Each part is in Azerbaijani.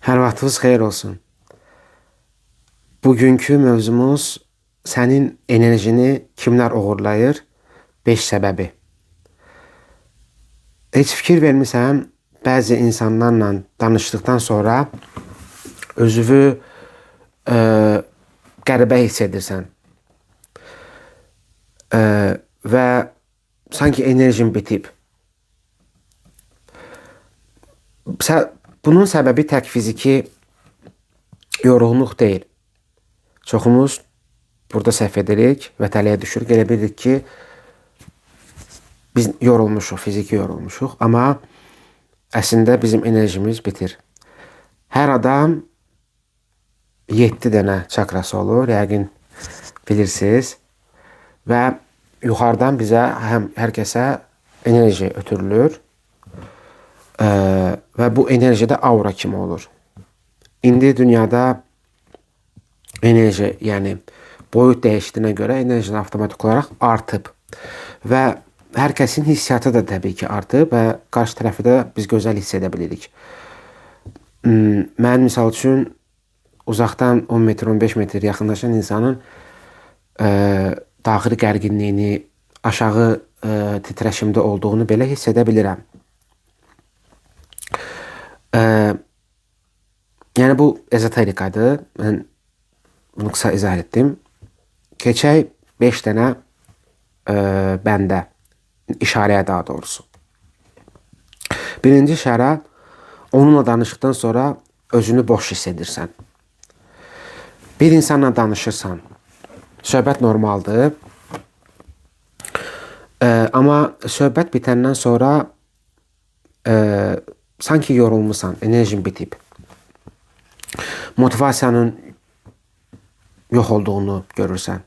Hər vaxtınız xeyir olsun. Bugünkü mövzumuz sənin enerjini kimlər oğurlayır? 5 səbəbi. Heç fikir vermisən, bəzi insanlarla danışdıqdan sonra özünü qəribə hiss edirsən. Və sanki enerjin bitib. Bunun səbəbi tək fiziki yorğunluq deyil. Çoxumuz burada səhv edirik və tələyə düşürük. Elə bilirik ki, biz yorulmuşuq, fiziki yorulmuşuq. Amma əslində bizim enerjimiz bitir. Hər adam 7 dənə çakrası olur, yəqin bilirsiniz. Və yuxarıdan bizə hər kəsə enerji ötürülür. Və bu enerji də aura kimi olur. İndi dünyada enerji, yəni boyut dəyişdiyinə görə enerji avtomatik olaraq artıb. Və hər kəsin hissiyatı da təbii ki artıb və qarşı tərəfi də biz gözəl hiss edə bilirik. Mən misal üçün uzaqdan 10 metr, 15 metr yaxınlaşan insanın daxili gərginliyini, aşağı titrəşimdə olduğunu belə hiss edə bilirəm. Yəni bu ezoterikadır. Mən bunu qısa izah etdim. Keçək 5 dənə bəndə, işarəyə daha doğrusu. Birinci işarə, onunla danışdıqdan sonra özünü boş hiss edirsən. Bir insanla danışırsan, söhbət normaldır. Amma söhbət bitəndən sonra sanki yorulmusan, enerjin bitib. Motivasiyanın yox olduğunu görürsən.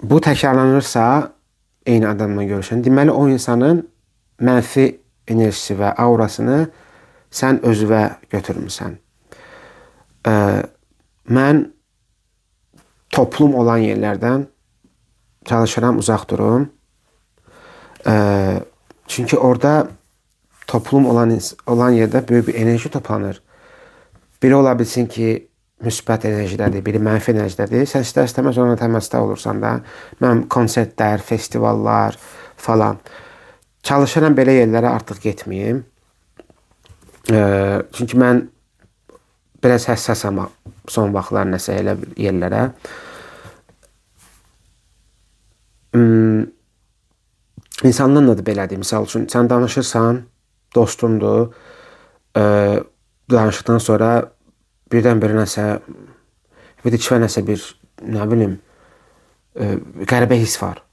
Bu təkrarlanırsa, eyni adamla görürsən, deməli o insanın mənfi enerjisi və aurasını sən özünə götürmüsən. Mən toplum olan yerlərdən çalışıram, uzaq durum. Çünki orada toplum olan yerdə böyük bir enerji toplanır. Biri ola bilsin ki, müsbət enerjidədir, biri mənfi enerjidədir. Sən istər-istəməz ona təmasda olursan da. Mən konsertlər, festivallar falan. Çalışıram belə yerlərə artıq getməyim. Çünki mən biraz həssasam son vaxtlar nəsə elə yerlərə. İnsanlarla da belədir. Misal üçün, sən danışırsan, dostundur, danışdıqdan sonra birdən-birə nəsə, nəsə bir, nə bilim, qəribə his var.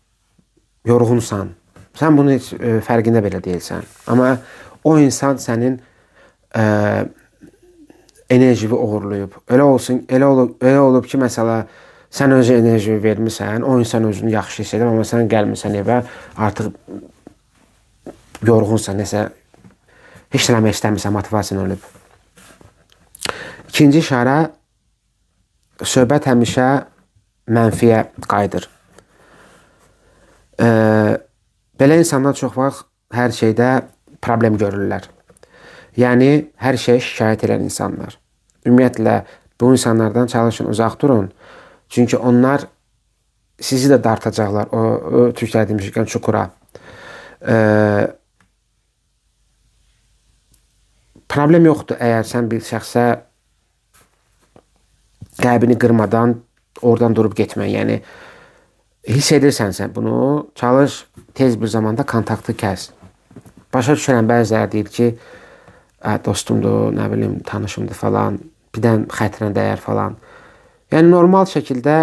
Yorğunsan. Sən bunu heç fərqində belə deyilsən. Amma o insan sənin enerjini oğurlayıb. Elə olub ki, məsələ, sən özü enerji vermirsən, o insan özünü yaxşı hiss edir, amma sən gəlmirsən evə, artıq yorğunsan, nəsə, heç eləmək istəmirsən, motivasiyan ölüb. İkinci işarə, söhbət həmişə mənfiyə qayıdır. Belə insanlar çox vaxt hər şeydə problem görürlər. Yəni, hər şey şikayət edən insanlar. Ümumiyyətlə, bu insanlardan çalışın, uzaq durun. Çünki onlar sizi də dartacaqlar, o türklər demişkən çukura. Problem yoxdur əgər sən bir şəxsə qəlbini qırmadan oradan durub getmək. Yəni, hiss edirsən sən bunu, çalış tez bir zamanda kontaktı kəs. Başa düşürəm, bəziləri deyir ki, dostumdur, nə bilim, tanışımdır falan, birdən xətrinə dəyər falan. Yəni, normal şəkildə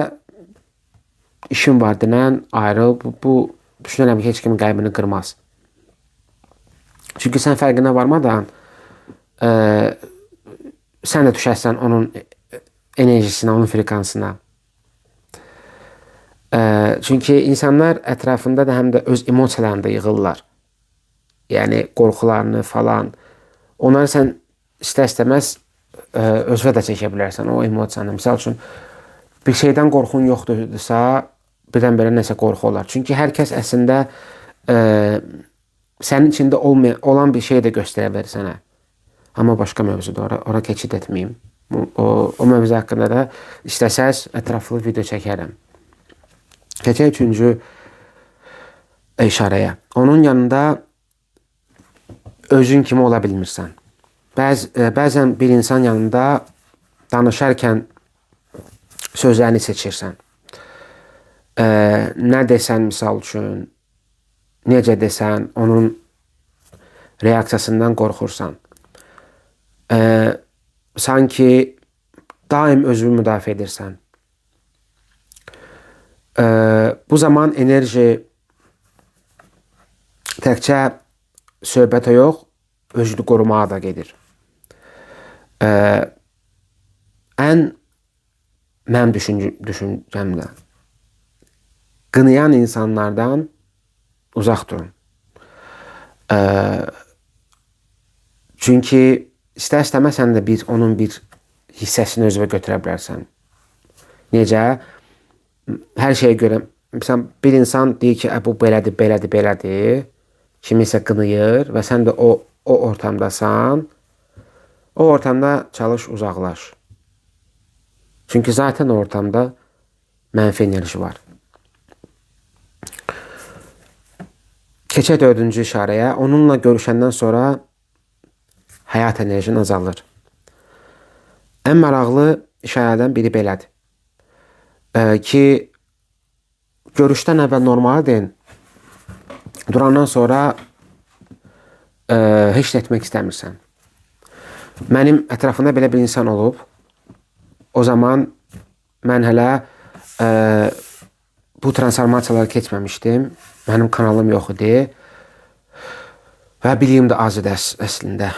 işim var denən, ayrıl. Bu düşünürəm ki, heç kimin qəlbini qırmaz. Çünki sən fərqinə varmadan sən də düşərsən onun enerjisinə, onun frekansına. Çünki insanlar ətrafında da həm də öz emosiyalarını da yığırlar. Yəni, qorxularını falan. Onları sən istər-istəməz özünə də çəkə bilərsən o emosiyanı. Misal üçün, bir şeydən qorxun yoxdursa, birdən-birə nəsə qorxu olar. Çünki hər kəs əslində sənin içində olan bir şey də göstərə bilər sənə. Amma başqa mövzudur. Ora keçid etməyim. O mövzu haqqında da istəsəz ətraflı video çəkərəm. Keçək üçüncü işarəyə. Onun yanında özün kimi ola bilmirsən. Bəzən bir insan yanında danışarkən sözlərini seçirsən. Nə desən misal üçün, necə desən, onun reaksiyasından qorxursan. Sanki daim özünü müdafiə edirsən. Bu zaman enerji təkcə söhbətə yox, özünü qorumağa da gedir. Mənim düşüncəmdə qınayan insanlardan uzaq durun. Çünki istər-istəməsən də onun bir hissəsini özünə götürə bilərsən. Necə? Hər şeyə görə, məsələn, bir insan deyir ki, bu belədir, kimisə qınayır və sən də o ortamdasan, o ortamda çalış uzaqlaş. Çünki zaten ortamda mənfi enerji var. Keçək dördüncü işarəyə. Onunla görüşəndən sonra həyat enerjin azalır. Ən maraqlı işarələrdən biri belədir. Ki, görüşdən əvvəl normal deyin. Durandan sonra heç nə etmək istəmirsən. Mənim ətrafımda belə bir insan olub. O zaman mən hələ bu transformasiyaları keçməmişdim. Mənim kanalım yox idi. Və biliyim də az idi əslində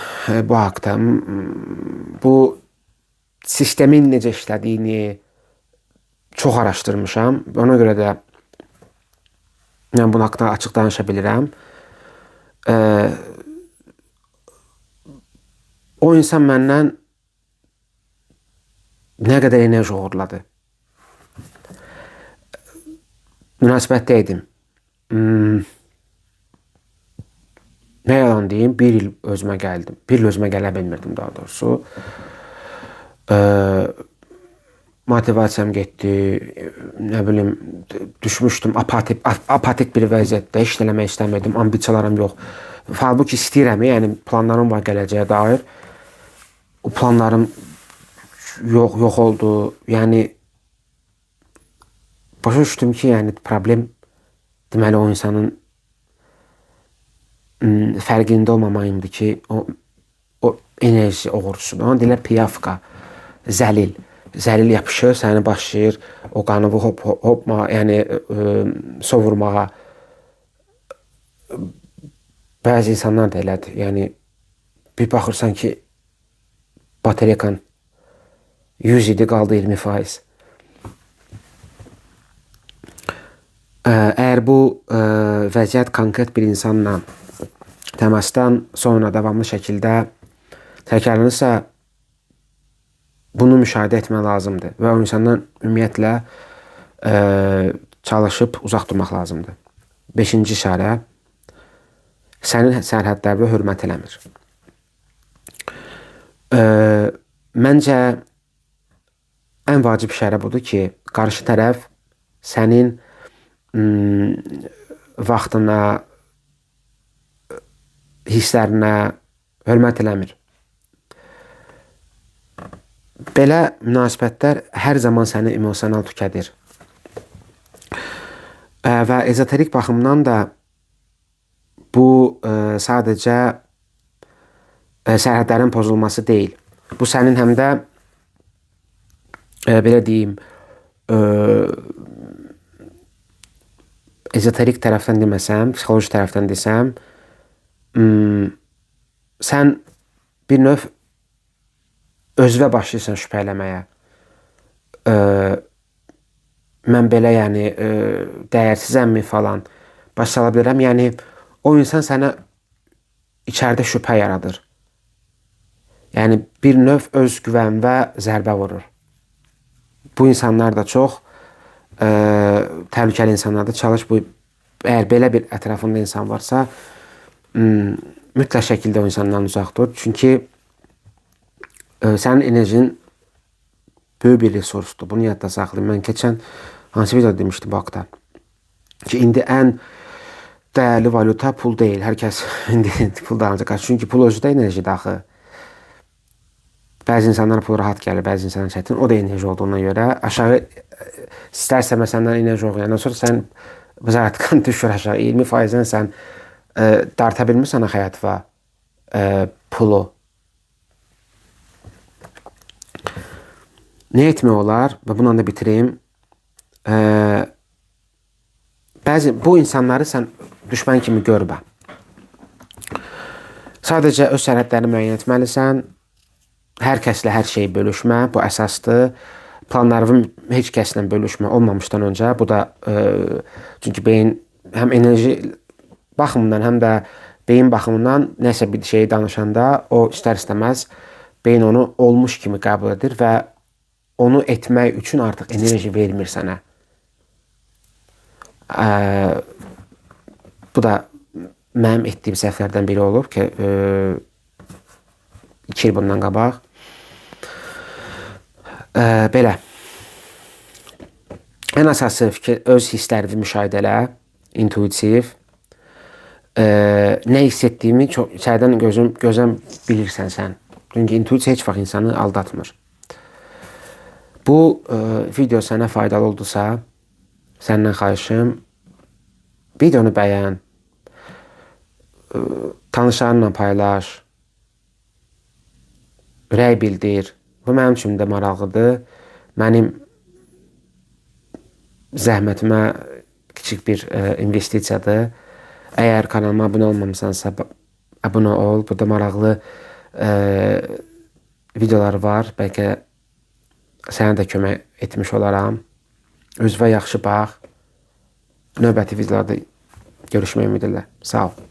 bu haqda. Bu sistemin necə işlədiyini çox araşdırmışam. Ona görə də mən bunun haqqında açıq danışa bilirəm. O insan məndən nə qədər enerji uğurladı. Münasibətdə idim. Nə yalan deyim, bir il özümə gəldim. Bir il özümə gələ bilmirdim daha doğrusu. Motivasiyam getdi, nə bilim, düşmüşdüm apatik bir vəziyyətdə, heç eləmək istəmirdim, ambisiyalarım yox. Halbuki istəyirəm, yəni planlarım var gələcəyə dair. O planlarım yox oldu. Yəni başa düşdüm ki, yəni problem deməli o insanın fərqində olmamayımdır ki, o enerji oğursudur. Ona deyirlər piyafka, zəlil. Zəlil yapışır, səni başlayır o qanıvı hopma, yəni sovurmağa. Bəzi insanlar da elədir. Yəni bir baxırsan ki, bateriyakan 100 idi, qaldı 20%. Əgər bu vəziyyət konkret bir insanla təmasdan sonra davamlı şəkildə təkrarlanırsa, bunu müşahidə etmək lazımdır və o insandan ümumiyyətlə çalışıb uzaq durmaq lazımdır. 5-ci işarə, sənin sərhədlərinə hörmət eləmir. Məncə ən vacib işarə budur ki, qarşı tərəf sənin vaxtına, hisslərinə hörmət eləmir. Belə münasibətlər hər zaman səni emosional tükədir. Və ezoterik baxımdan da bu sadəcə sərhədlərin pozulması deyil. Bu sənin həm də belə deyim, ezoterik tərəfdən deməsəm, psixoloji tərəfdən desəm, sən bir növ özünə başlayırsan şübhə eləməyə. Mən belə, yəni, dəyərsizəmmi falan baş sala bilərəm. Yəni, o insan sənə içəridə şübhə yaradır. Yəni, bir növ öz güvənvə zərbə vurur. Bu insanlar da çox təhlükəli insanlardır. Çalış, əgər belə bir ətrafında insan varsa, mütləq şəkildə o insandan uzaq dur. Çünki sənin enerjin böyük bir resursdur. Bunu yadda saxlayın. Mən keçən hansı videoda demişdim bu haqda. Ki indi ən dəyərli valyuta pul deyil. Hər kəs indi puldan ancaq qaçır. Çünki pul özü də enerjidir axı. Bəzi insanlara pul rahat gəlir, bəzi insanlara çətin. O da enerji olduğuna görə aşağı istərsə səndən enerji oxuyandan sonra sən zaratqan düşür aşağı. 20%-dən sən darta bilmirsən həyatıva pulu. Nə etmək olar? Və bununla da bitireyim. Bəzi bu insanları sən düşmən kimi görmə. Sadəcə öz sərhədlərini müəyyən etməlisən. Hər kəslə hər şeyi bölüşmə. Bu əsasdır. Planlarını heç kəslə bölüşmə olmamışdan öncə. Bu da çünki beyin həm enerji baxımından, həm də beyin baxımından nəsə bir şeyi danışanda o istər-istəməz beyin onu olmuş kimi qəbul edir və onu etmək üçün artıq enerji vermir sənə. Bu da mənim etdiyim səhvlərdən biri olub ki, 2 il bundan qabaq. Belə. Ən əsası fikir, öz hisslərini müşahidə elə, intuitiv. Nə hiss etdiyimi çox içərdən gözəm bilirsən sən. Çünki intuisiya heç vaxt insanı aldatmır. Bu video sənə faydalı oldusa, səndən xahişim, videonu bəyən, tanışlarınla paylaş, rəy bildir. Bu mənim üçün də maraqlıdır. Mənim zəhmətimə kiçik bir investisiyadır. Əgər kanalıma abunə olmamısansa, abunə ol. Burada maraqlı videolar var. Bəlkə sənə də kömək etmiş olaram. Özünə yaxşı bax. Növbəti videolarda görüşmək ümidi ilə. Sağ ol.